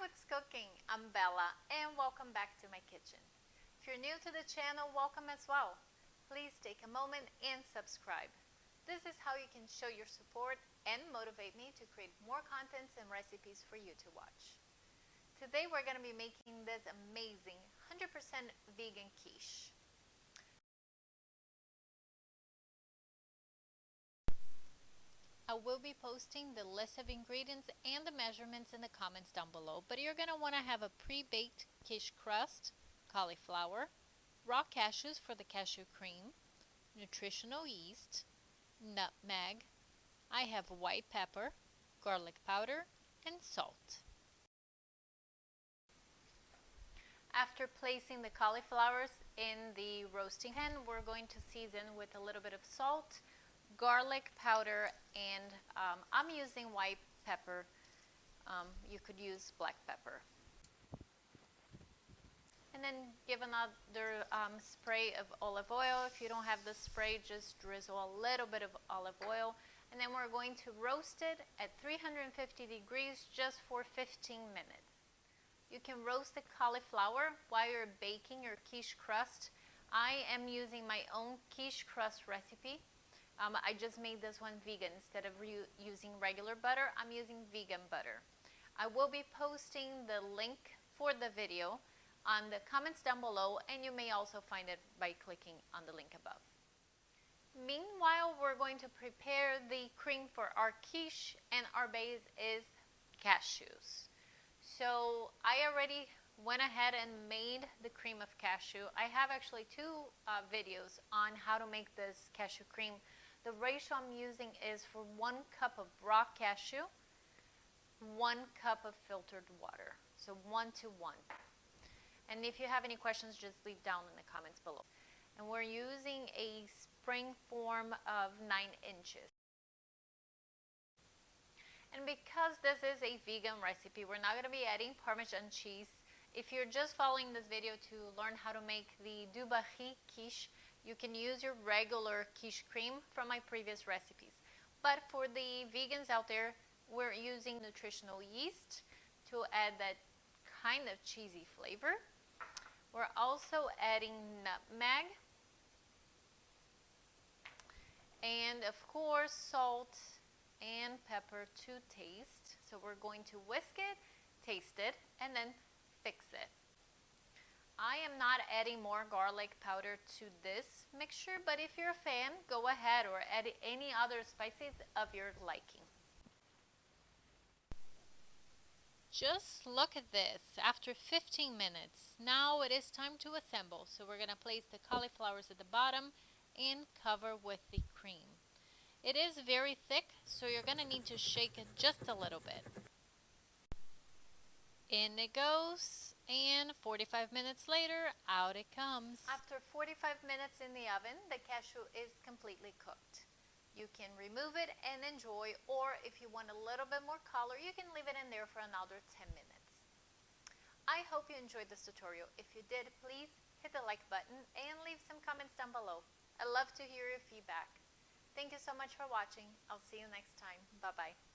what's cooking? I'm Bella and welcome back to my kitchen. If you're new to the channel, welcome as well. Please take a moment and subscribe. This is how you can show your support and motivate me to create more contents and recipes for you to watch. Today we're going to be making this amazing 100% vegan quiche. I will be posting the list of ingredients and the measurements in the comments down below, but you're going to want to have a pre-baked quiche crust, cauliflower, raw cashews for the cashew cream, nutritional yeast, nutmeg, I have white pepper, garlic powder, and salt. After placing the cauliflowers in the roasting pan, we're going to season with a little bit of salt, garlic powder, and I'm using white pepper. You could use black pepper. And then give another spray of olive oil. If you don't have the spray, just drizzle a little bit of olive oil. And then we're going to roast it at 350 degrees just for 15 minutes. You can roast the cauliflower while you're baking your quiche crust. I am using my own quiche crust recipe. I just made this one vegan. Instead of using regular butter, I'm using vegan butter. I will be posting the link for the video on the comments down below, and you may also find it by clicking on the link above. Meanwhile, we're going to prepare the cream for our quiche, and our base is cashews. So I already went ahead and made the cream of cashew. I have actually two videos on how to make this cashew cream. The ratio I'm using is for 1 cup of raw cashew, 1 cup of filtered water. So 1 to 1. And if you have any questions, just leave down in the comments below. And we're using a spring form of 9 inches. And because this is a vegan recipe, we're not going to be adding Parmesan cheese. If you're just following this video to learn how to make the du Barry quiche, you can use your regular quiche cream from my previous recipes. But for the vegans out there, we're using nutritional yeast to add that kind of cheesy flavor. We're also adding nutmeg and of course salt and pepper to taste. So we're going to whisk it, taste it, and then fix it. I am not adding more garlic powder to this mixture, but if you're a fan, go ahead or add any other spices of your liking. Just look at this. After 15 minutes, now it is time to assemble. So we're going to place the cauliflowers at the bottom and cover with the cream. It is very thick, so you're going to need to shake it just a little bit. In it goes, and 45 minutes later, out it comes. After 45 minutes in the oven, the cashew is completely cooked. You can remove it and enjoy, or if you want a little bit more color, you can leave it in there for another 10 minutes. I hope you enjoyed this tutorial. If you did, please hit the like button and leave some comments down below. I love to hear your feedback. Thank you so much for watching. I'll see you next time. Bye-bye.